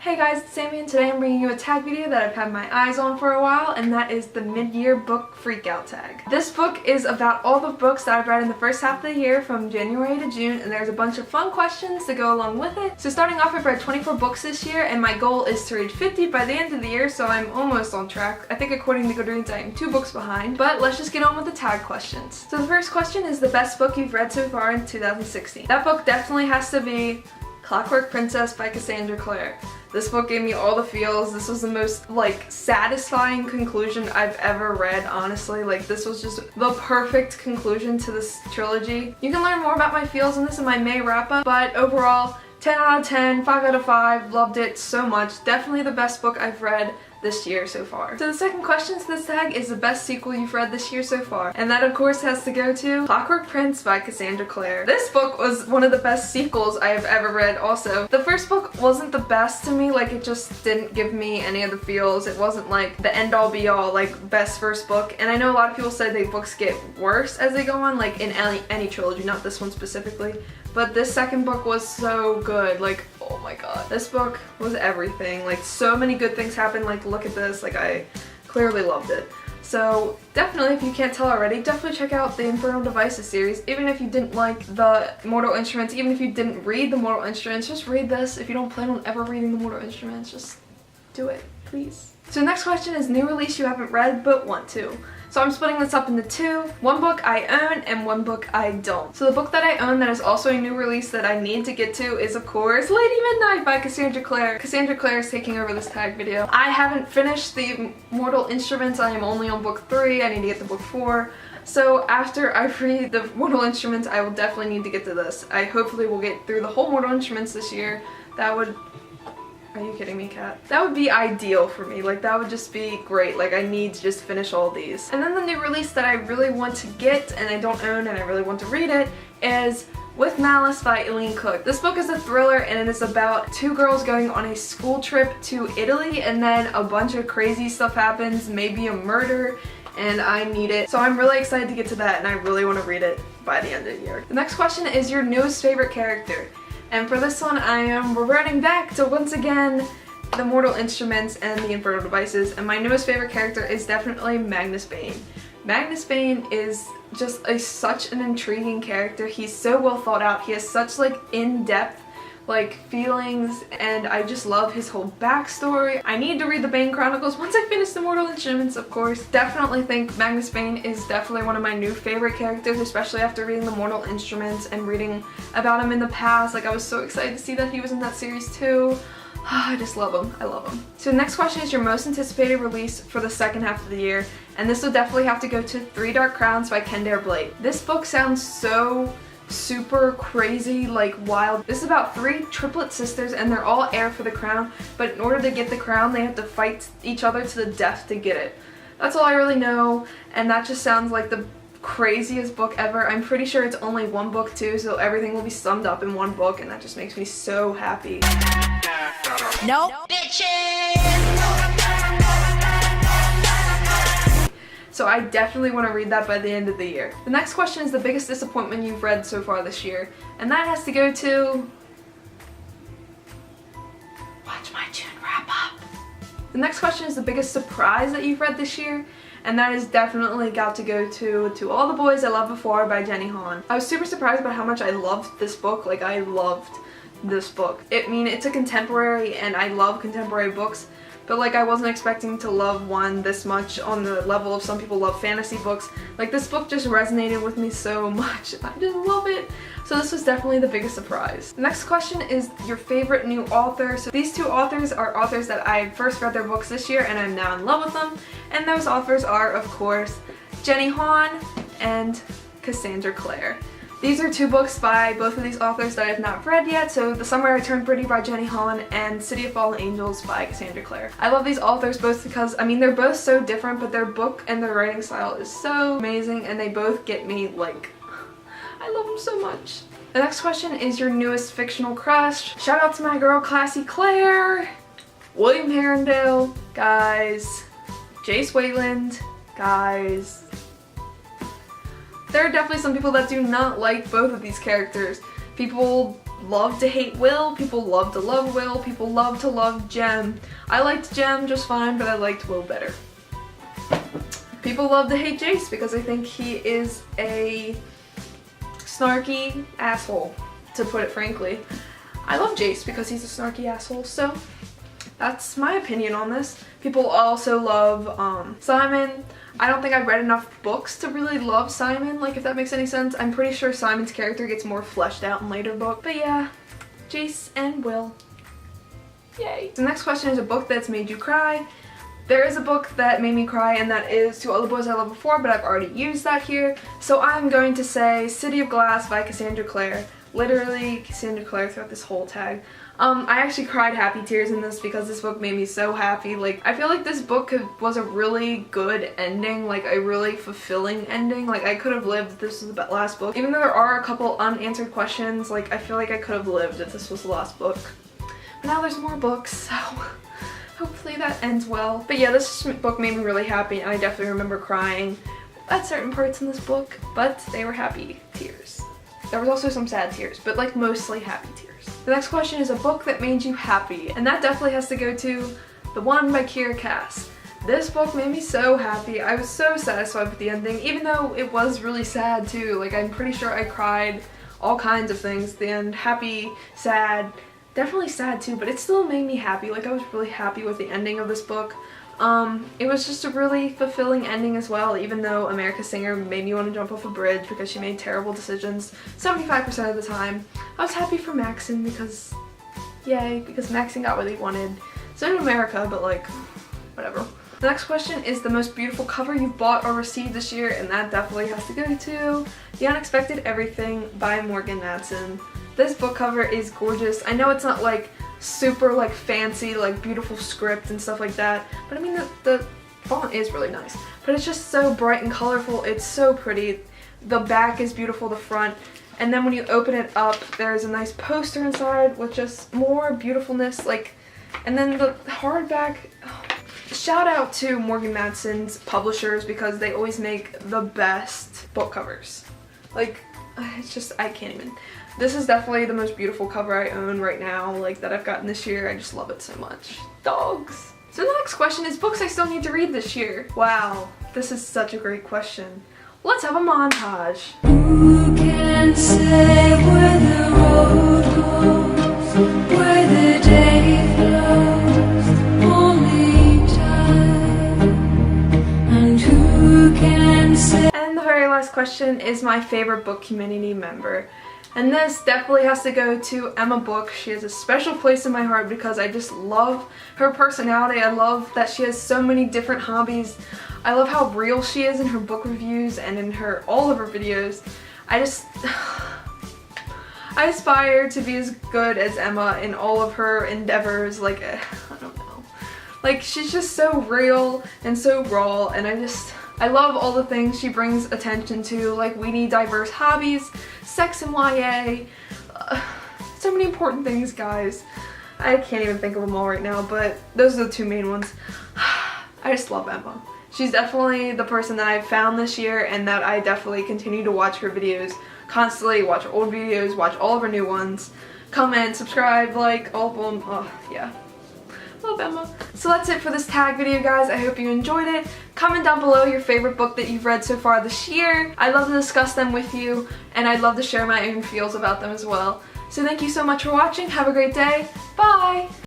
Hey guys, it's Sammy and today I'm bringing you a tag video that I've had my eyes on for a while, and that is the mid-year book freakout tag. This book is about all the books that I've read in the first half of the year from January to June, and there's a bunch of fun questions to go along with it. So starting off, I've read 24 books this year, and my goal is to read 50 by the end of the year, so I'm almost on track. I think according to Goodreads I am 2 books behind, but let's just get on with the tag questions. So the first question is the best book you've read so far in 2016. That book definitely has to be Clockwork Princess by Cassandra Clare. This book gave me all the feels. This was the most, satisfying conclusion I've ever read, honestly. This was just the perfect conclusion to this trilogy. You can learn more about my feels in this in my May wrap-up, but overall, 10 out of 10, 5 out of 5, loved it so much. Definitely the best book I've read this year so far. So the second question to this tag is the best sequel you've read this year so far, and that of course has to go to Clockwork Prince by Cassandra Clare. This book was one of the best sequels I have ever read also. The first book wasn't the best to me, it just didn't give me any of the feels. It wasn't the end all be all, best first book, and I know a lot of people say they books get worse as they go on, in any trilogy, not this one specifically. But this second book was so good, oh my god. This book was everything, so many good things happened, look at this, I clearly loved it. So definitely, if you can't tell already, definitely check out the Infernal Devices series. Even if you didn't like the Mortal Instruments, even if you didn't read the Mortal Instruments, just read this. If you don't plan on ever reading the Mortal Instruments, just do it, please. So the next question is new release you haven't read but want to. So I'm splitting this up into 2. One book I own and one book I don't. So the book that I own that is also a new release that I need to get to is of course Lady Midnight by Cassandra Clare. Cassandra Clare is taking over this tag video. I haven't finished the Mortal Instruments. I am only on book 3. I need to get to book 4. So after I read the Mortal Instruments, I will definitely need to get to this. I hopefully will get through the whole Mortal Instruments this year. That would... Are you kidding me, Kat? That would be ideal for me. That would just be great. I need to just finish all these. And then the new release that I really want to get and I don't own and I really want to read it is With Malice by Eileen Cook. This book is a thriller and it is about 2 girls going on a school trip to Italy, and then a bunch of crazy stuff happens, maybe a murder, and I need it. So I'm really excited to get to that and I really want to read it by the end of the year. The next question is your newest favorite character. And for this one, I am reverting back to, once again, the Mortal Instruments and the Infernal Devices, and my newest favorite character is definitely Magnus Bane. Magnus Bane is just such an intriguing character. He's so well thought out. He has such in-depth feelings, and I just love his whole backstory. I need to read the Bane Chronicles once I finish the Mortal Instruments, of course. Definitely think Magnus Bane is definitely one of my new favorite characters, especially after reading the Mortal Instruments and reading about him in the past. I was so excited to see that he was in that series too. I just love him. I love him. So the next question is your most anticipated release for the second half of the year, and this will definitely have to go to 3 Dark Crowns by Kendare Blake. This book sounds so super crazy, wild. This is about 3 triplet sisters and they're all heir for the crown, but in order to get the crown they have to fight each other to the death to get it. That's all I really know, and that just sounds like the craziest book ever. I'm pretty sure it's only 1 book too, so everything will be summed up in 1 book, and that just makes me so happy. Nope. So I definitely want to read that by the end of the year. The next question is the biggest disappointment you've read so far this year, and that has to go to Watch My June wrap up. The next question is the biggest surprise that you've read this year, and that is definitely got to go to All the Boys I Loved Before by Jenny Han. I was super surprised by how much I loved this book. I loved this book. It's a contemporary, and I love contemporary books, but I wasn't expecting to love one this much on the level of some people love fantasy books. This book just resonated with me so much. I just love it. So this was definitely the biggest surprise. The next question is your favorite new author. So these 2 authors are authors that I first read their books this year and I'm now in love with them. And those authors are, of course, Jenny Han and Cassandra Clare. These are 2 books by both of these authors that I have not read yet, so The Summer I Turned Pretty by Jenny Han and City of Fallen Angels by Cassandra Clare. I love these authors both because, they're both so different, but their book and their writing style is so amazing, and they both get me, I love them so much. The next question is your newest fictional crush. Shout out to my girl Classy Claire, William Herondale, guys, Jace Wayland, guys. There are definitely some people that do not like both of these characters. People love to hate Will, people love to love Will, people love to love Jem. I liked Jem just fine, but I liked Will better. People love to hate Jace because I think he is a snarky asshole, to put it frankly. I love Jace because he's a snarky asshole, so that's my opinion on this. People also love Simon. I don't think I've read enough books to really love Simon, like if that makes any sense. I'm pretty sure Simon's character gets more fleshed out in later books. But yeah, Jace and Will. Yay. The next question is a book that's made you cry. There is a book that made me cry, and that is To All the Boys I Loved Before, but I've already used that here. So I'm going to say City of Glass by Cassandra Clare. Literally Cassandra Clare throughout this whole tag. I actually cried happy tears in this because this book made me so happy. Like, I feel like this book was a really good ending, like a really fulfilling ending. Like, I could have lived if this was the last book. Even though there are a couple unanswered questions, like I feel like I could have lived if this was the last book. But now there's more books, so hopefully that ends well. But yeah, this book made me really happy, and I definitely remember crying at certain parts in this book, but they were happy tears. There was also some sad tears, but like mostly happy tears. The next question is a book that made you happy, and that definitely has to go to The One by Kira Cass. This book made me so happy. I was so satisfied with the ending, even though it was really sad too. Like, I'm pretty sure I cried all kinds of things at the end. Happy, sad, definitely sad too, but it still made me happy. Like, I was really happy with the ending of this book. It was just a really fulfilling ending as well, even though America's Singer made me want to jump off a bridge because she made terrible decisions 75% of the time. I was happy for Maxon because, yay, because Maxon got what he wanted. So did America, but like, whatever. The next question is the most beautiful cover you've bought or received this year, and that definitely has to go to The Unexpected Everything by Morgan Matson. This book cover is gorgeous. I know it's not like super like fancy, like beautiful script and stuff like that, but I mean the font is really nice, but it's just so bright and colorful. It's so pretty. The back is beautiful, the front, and then when you open it up there's a nice poster inside with just more beautifulness, like, and then the hardback. Shout out to Morgan Matson's publishers because they always make the best book covers. Like, it's just, I can't even. This is definitely the most beautiful cover I own right now, like, that I've gotten this year. I just love it so much. Dogs. So the next question is books I still need to read this year. Wow, this is such a great question. Let's have a montage. Who can say where the road goes, where the day flows, only time, and who can say. And the very last question is my favorite book community member. And this definitely has to go to emmmabooks. She has a special place in my heart because I just love her personality. I love that she has so many different hobbies. I love how real she is in her book reviews and in all of her videos. I aspire to be as good as Emma in all of her endeavors. Like, I don't know. Like, she's just so real and so raw, and I love all the things she brings attention to. Like, we need diverse hobbies, sex and YA, so many important things, guys. I can't even think of them all right now, but those are the two main ones. I just love Emma. She's definitely the person that I've found this year, and that I definitely continue to watch her videos constantly, watch her old videos, watch all of her new ones, comment, subscribe, like, all of them. Oh, yeah. Love Emma. So that's it for this tag video, guys. I hope you enjoyed it. Comment down below your favorite book that you've read so far this year. I'd love to discuss them with you, and I'd love to share my own feels about them as well. So thank you so much for watching. Have a great day. Bye!